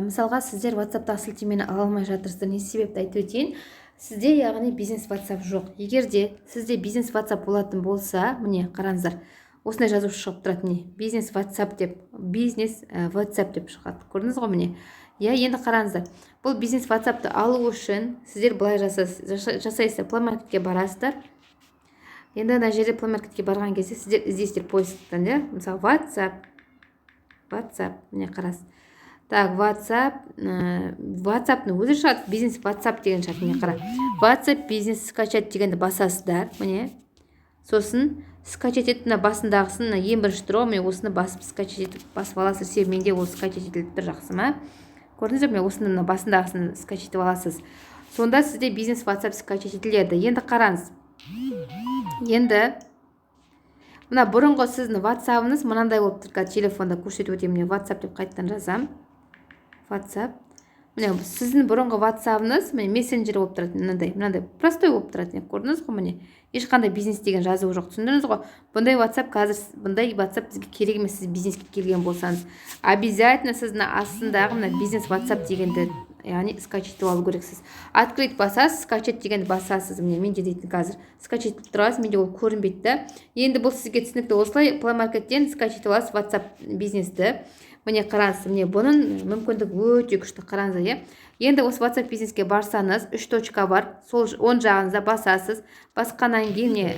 мысалға сіздер WhatsApp-та сілтемені ала алмай жатырсыздар. Не себепті айтып өтейін. Сізде яғни бизнес WhatsApp жоқ. Егер де сізде бизнес WhatsApp болатын болса, міне қараңыздар. Осындай жазу шығып тұрады, міне бизнес WhatsApp деп, бизнес WhatsApp деп шығады. Көрдіңіз ғой міне. Енді қараңыздар. Бұл бизнес WhatsApp-ты алу үшін сіздер былай жасайсыздар. Play Marketке барасыздар. Енді мына жерде Play Marketке барған кезде сіздер іздейсіздер поисктан, мысалы WhatsApp, міне қарасыз. Так, WhatsApp-ның өзі шығады, бизнес WhatsApp деген шығады, міне қара. WhatsApp бизнес скачать дегенді басасыздар, міне. Сосын скачать етіп, басындағысын ең бірінші тұр ғой, міне осыны басып скачать етіп басып аласыз. Себебі менде ол скачать етіліп тұр, жақсы ма? Көрдіңіздер, міне осыны басындағысын скачать етіп аласыз. Сонда сізде бизнес WhatsApp скачать етіледі. Енді қараңыз. Енді мына бұрынғы сіздің WhatsApp-ыңыз мынандай болып тұр. Телефонда көрсетіп өтемін, міне WhatsApp деп қайттан жазам. WhatsApp. Міне сіздің бұрынғы WhatsApp-ыңыз міне мессенджер болып тұрады, мынандай простой болып тұрады. Көрдіңіз ғой міне? Ешқандай бизнес деген жазуы жоқ. Түсіндіңіз ғой? Бұндай WhatsApp қазір бұндай WhatsApp бізге керек емес, сіз бизнеске келген болсаңыз. Обязательно сіздің астындағы мына бизнес WhatsApp дегенді, яғни скачать етіп алу керексіз. Открыть басасыз, скачать дегенді басасыз. Міне менде дейтін қазір скачать етіп тұрасыз, менде ол көрінбейді. Енді бұл сізге түсінікті. Осылай Play Market'тен скачать етіп аласыз WhatsApp бизнесті. Міне қараңыз, міне бұның мүмкіндік өте күшті, қараңыз. Енді осы WhatsApp бизнеске барсаңыз, 3 точка бар, сол оң жағыңызда басасыз. Басқаннан кейін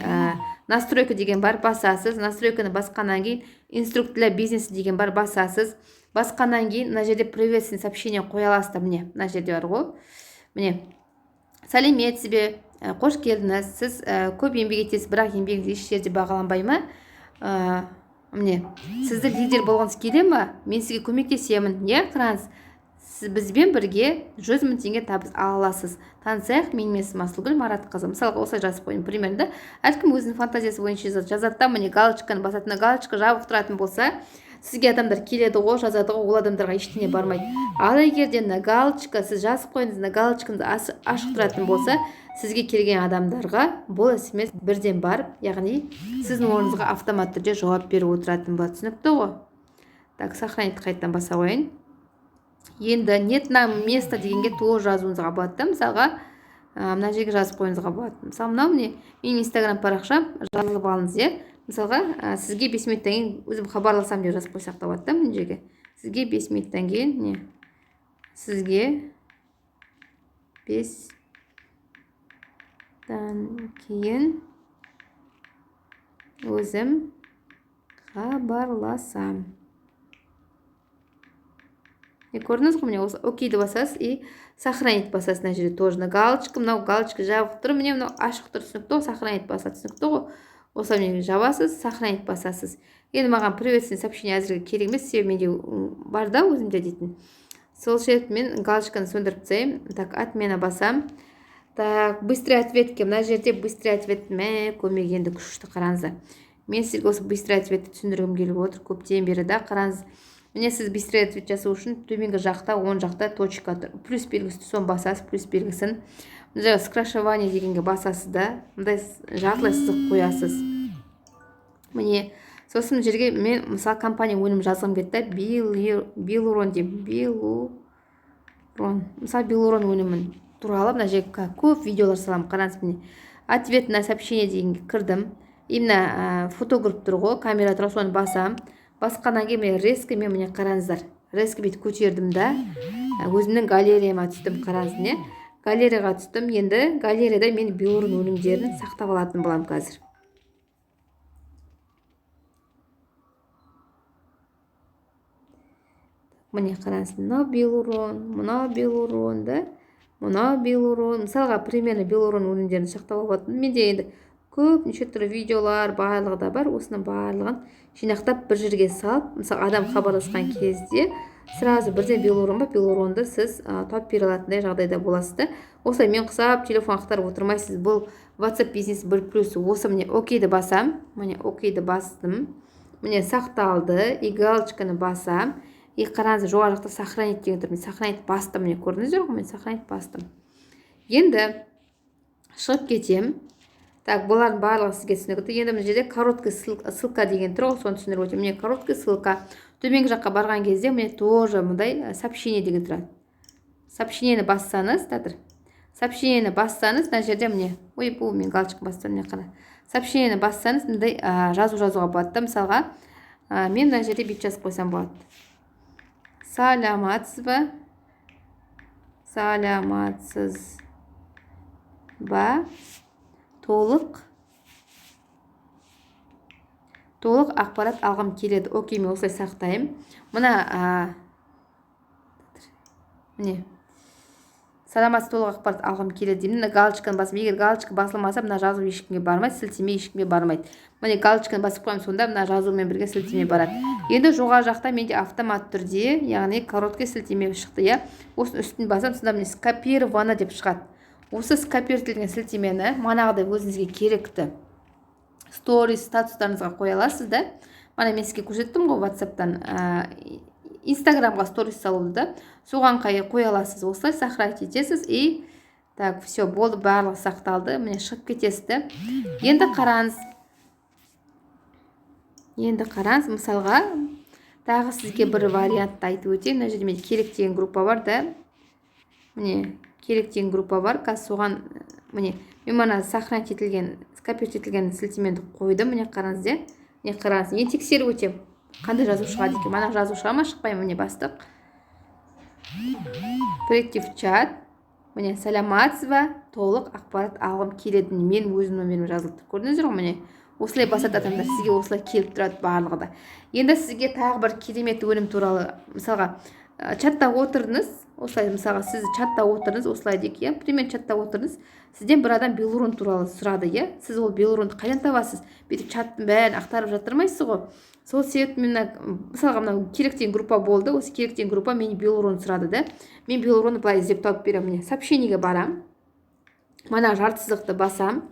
настройка деген бар, басасыз. Настройканы басқаннан кейін инструкция для бизнеса деген бар, басасыз. Басқаннан кейін мына жерде приветственное сообщение қоя аласыздар, міне мына жерде бар ғой. Міне сәлеметсіз бе, қош келдіңіз, сіз көп еңбек етесіз, бірақ еңбегіңіз еш жерде бағаланбай ма? Міне сізді лидер болғыңыз келе ме? Мен сізге көмектесемін. Қараңыз, сіз бізбен бірге 100 000 теңге табыс ала аласыз. Танысайық, мен емесім Асылгүл Маратқызы. Мысалға осылай жазып қойын, примерно. Әркім өзінің фантазиясы бойынша жазады, міне галочканы басатына, галочка жабық тұратын болса, сізге адамдар келеді ғой, жазады ғой, ол адамдарға ештеңе бармайды. Ал егер де мына галочка, сіз жазып қойыңыз, мына галочканы ашық тұратын болса, сізге келген адамдарға бұл SMS бірден барып, яғни сіздің орныңызға автомат түрде жауап беріп отыратын болады. Түсінікті ғой? Так, сохранить қайттан баса қойын. Енді нет на место дегенге толық жазуыңызға болады. Мысалға мына жерге жазып қойыңызға болады. Мысалы мынау міне менің Instagram парақшам, жазылып алыңыз. Мысалға сізге 5 минуттан кейін өзім хабарласам деп жазып қойсақ та болады. Мына жерге сізге 5 минуттан кейін, сізге 5 кейін өзім хабарласам. Көрдіңіз ғой, міне осы окейді басасыз и сохранить басасыз. Мына жерде тоже галочка, мынау галочка жабық тұр, міне мынау ашық тұр. Түсінікті ғой, сохранить басасыз. Түсінікті ғой? Осы мені жабасыз, сохранить басасыз. Енді маған приветственное сообщение әзірге керек емес, себебі менде бар да өзімде дейтін. Сол себепті мен галочканы сөндіріп тастаймын. Так, отмена басам. Так, быстрый ответке. Мына жерде быстрый ответ көмек енді күшті, қараңыздар. Мен сізге осы быстрый ответті түсіндіргім келіп отыр көптен бері да. Қараңыз. Міне сіз быстрый ответ жасау үшін төменгі жақта, оң жақта точка тұр. Плюс белгісі, соны басасыз, плюс белгісін. Мына скрашивание дегенге басасыз да. Мындай жартылай сызық қоясыз. Міне сосын жерге мен мысалы компания өнім жазғым кетті. Белурон деп, Белурон. Мысалы Белурон өнімін туралы мына жерге көп видеолар саламын. Қараңыз, міне ответ на сообщение дегенге кірдім. Именно фотограф тұр ғой, камера тұр, соны басам. Басқаннан кейін мен резко міне қараңыздар. Резко бет көтердім да. Өзімнің галереяма түстім, қараңыз, не? Галереяға түстім. Енді галереяда мен Белурон өнімдерін сақтап алатын боламын қазір. Міне қараңыз, мынау Белурон да. Мынау Белурон. Мысалға примерно Белурон өнімдерін сақтап алатын. Менде енді көп неше түрлі видеолар барлығы да бар. Осының барлығын жинақтап бір жерге салып, мысалы адам хабарласқан кезде сразу бірден Белуронды сіз тауып бере алатындай жағдайда боласыз. Осылай мен құсап телефон ақтарып отырмайсыз. Бұл WhatsApp бизнес 1+. Осы міне окейді басам. Міне окейді бастым. Міне сақталды. И галочканы басам. И қараңыз, жоғары жақта сохранить деген тұр. Мен сохранить бастым. Міне көрдіңіздер ғой, мен сохранить бастым. Енді шығып кетем. Так, бұлардың барлығы сізге түсінікті. Енді мына жерде короткий ссылка деген тұр ғой, соны түсіндіріп өтемін. Міне короткий ссылка. төменгі жаққа барған кезде міне тоже мындай сообщение деген тұрады. Сообщениені бассаңыз, сообщениені бассаңыз, мына жерде міне, мен галочка бастым, міне қара. Сообщениені бассаңыз, мындай жазуға болады да, мысалға, мен мына жерде бүйтіп жазып қойсам болады. Саламатсыз ба? Саламатсыз ба? Толық ақпарат алғым келеді. Окей, мен осылай сақтаймын. Мына міне саламатсыз, толық ақпарат алғым келеді деймін. Галочканы басып, егер галочка басылмаса, мына жазу ешкімге бармайды, сілтеме ешкімге бармайды. Міне галочканы басып қоямын, сонда мына жазумен бірге сілтеме барады. Енді жоғары жақта менде автомат түрде, яғни короткий сілтеме шықты, иә. Осының үстін басам, сонда міне скопировано деп шығады. Осы скопирователген сілтемені манағыдай өзіңізге керекті сторис, статустарыңызға қоя аласыз да. Мана мен сізге көрсеттім ғой WhatsApp-тан Instagram-ға сторис салуды да. Соған қоя аласыз. Осылай сохранить етесіз. И так, все, болды, барлығы сақталды. Міне шығып кетесіз да. Енді қараңыз, мысалға, тағы сізге бір вариантты айтып өтейін. Мына жерде менде керек деген группа бар да. Міне, керек деген группа бар. Қазір соған, міне, мен мана сохранить етілген, скопировать етілген сілтемені қойдым. Міне қараңыз де. Міне қараңыз. Енді тексеріп өтем. Қандай жазу шығады екен? Мана жазу шыға ма, шықпай ма? Міне бастық. Прийти в чат. Міне саламатсыз ба? Толық ақпарат алғым келеді. Мен өзім номерім жазылды. Көрдіңіздер ғой, міне. Осылай басады адамдар, сізге осылай келіп тұрады барлығы да. Енді сізге тағы бір керемет өнім туралы, мысалға, чатта отырдыңыз, осылай, мысалға, сіз чатта отырдыңыз, осылай дейік, иә, пример чатта отырдыңыз, сізден бір адам Белурон туралы сұрады, иә, сіз ол Белуронды қайдан табасыз? Бүйтіп чаттың бәрін ақтарып жатырмайсыз ғой. Сол себепті мен, мысалға, мына керек деген группа болды, осы керек деген группа мені Белурон сұрады да. Мен Белуронды былай іздеп тауып беремін, міне, сообщениеге барам, мана жарты сызықты басам.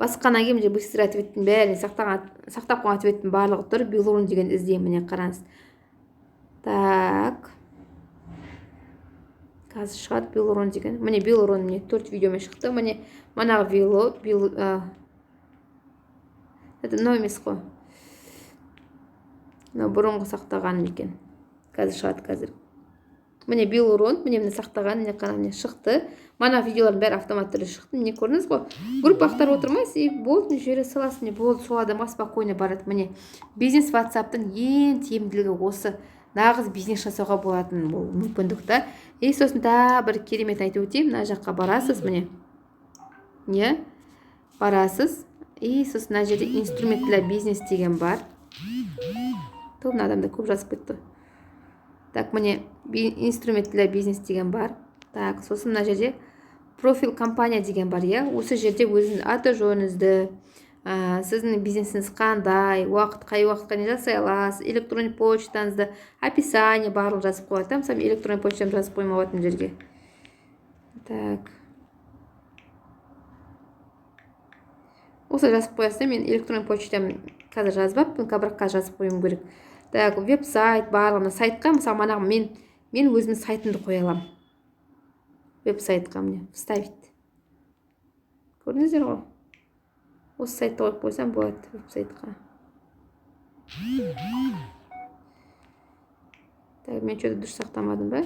Басқаннан кейін быстро ответтің бәрін сақтап қойған ответтің барлығы тұр. Белурон деген іздеймін, міне қараңыз. Так. Қазір шығады Белурон деген. Міне Белурон міне 4 видеомен шықты. Міне манағы это мынау емес қой. Мынау бұрынғы сақтағаным екен. Қазір шығады қазір. Міне Белурон, міне сақтаған, міне қана міне шықты. Мана видеолардың бәрі автомат түрде шықты. Міне көрдіңіз ғой. Группа ақтарып отырмайсыз, и болды, жібере саласыз, міне болды, сол адамға спокойно барады. Міне бизнес WhatsApp-тың ең тиімділігі осы. Нағыз бизнес жасауға болатын бұл мүмкіндік та. И сосын да бір керемет айтып өтейін. Мына жаққа барасыз, міне. Не? Барасыз. И сосын мына жерде инструмент для бизнес деген бар. Мына адамда көп жазып кетті. Так, міне инструмент для бизнес деген бар. Так, сосын мына жерде профиль компания деген бар, иә. Осы жерде өзіңіз аты жөніңізді, сіздің бизнесіңіз қандай, қай уақытқа не жасай аласыз, электронный почтаңызды, описание барлық жазып қояды. Мысалы, электронный почтамды жазып қоймауатым жерге. Так. Осы жазып қоясыз, мен электронный почтам қазір жазбаппын, бірақ қазір жазып қоюым керек. Так, веб-сайт барлығына сайтқа, мысалы, манағы мен өзімнің сайтымды қоя аламын. Веб-сайтқа міне вставить. Көрдіңіздер ғой? Осы сайтты қойып қойсам болады веб-сайтқа. Так, мен что-то дұрыс сақтамадым ба?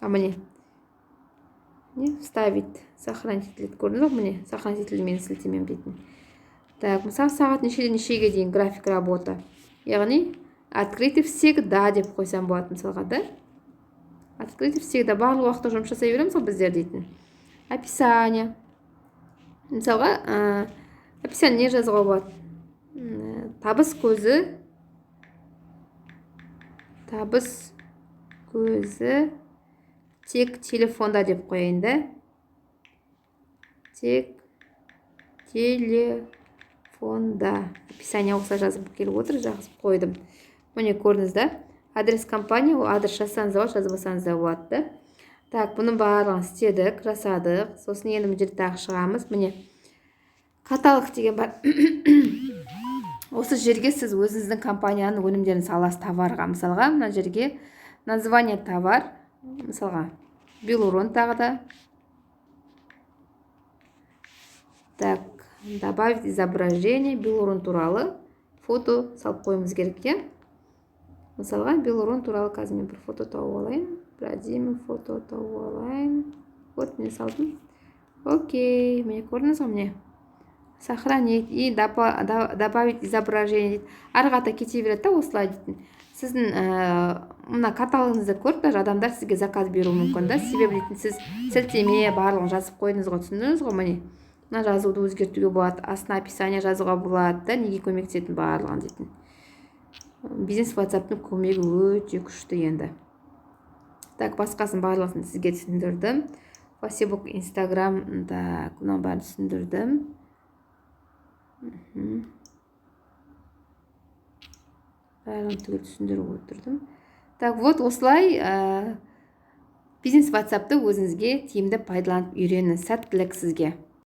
Міне. Не вставить, сохранить етіледі. Көрдіңіз ғой? Міне сохранить етілді менің сілтемем дейтін. Так, мысалы, сағат нешеге дейін график работа. Яғни открытый всегда деп қойсам болады, мысалға, да? Открытый всегда, барлық уақытта жұмыс жасай береміз ғой біздер дейтін. Описание. Мысалға, описание не жазуға болады? Табыс көзі тек телефонда деп қояйын, да? Тек телефонда. Описание осылай жазып келіп отыр, жазып қойдым. Міне көрдіңіз, да? Адрес компания, адрес жазсаңыз да болады, жазбасаңыз да болады, да? Так, бұның барлығын істедік, жасадық. Сосын енді мына жерде тағы шығамыз. Міне каталог деген бар. Осы жерге сіз өзіңіздің компанияның өнімдерін саласыз товарға. Мысалға, мына жерге название товар, мысалға, Белурон тағы да. Так, добавить изображение, Белурон туралы фото салып қойымыз керек, иә? мысалға Белорун туралы қазір мен бір фото тауып алайын. Бір әдемі фото тауып алайын. Вот мен салдым. Окей, міне көрдіңіз ғой міне. Сохранить и добавить изображение дейді. Ары қарата кете береді да осылай дейтін. Сіздің мына каталогыңызды көріп даже адамдар сізге заказ беруі мүмкін да. Себебі дейтін сіз сілтеме барлығын жазып қойдыңыз ғой, түсіндіңіз ғой міне. Мына жазуды өзгертуге болады, астына описание жазуға болады да, неге көмектесетін барлығын дейтін. Бизнес WhatsApp-тың көмегі өте күшті енді. Так, басқасын барлығын сізге түсіндірдім. Facebook, Instagram, так, мынаны бәрін түсіндірдім. Бәрін түгел түсіндіріп отырдым. Так, вот осылай бизнес WhatsApp-ты өзіңізге тиімді пайдаланып үйреніңіз. Сәттілік сізге.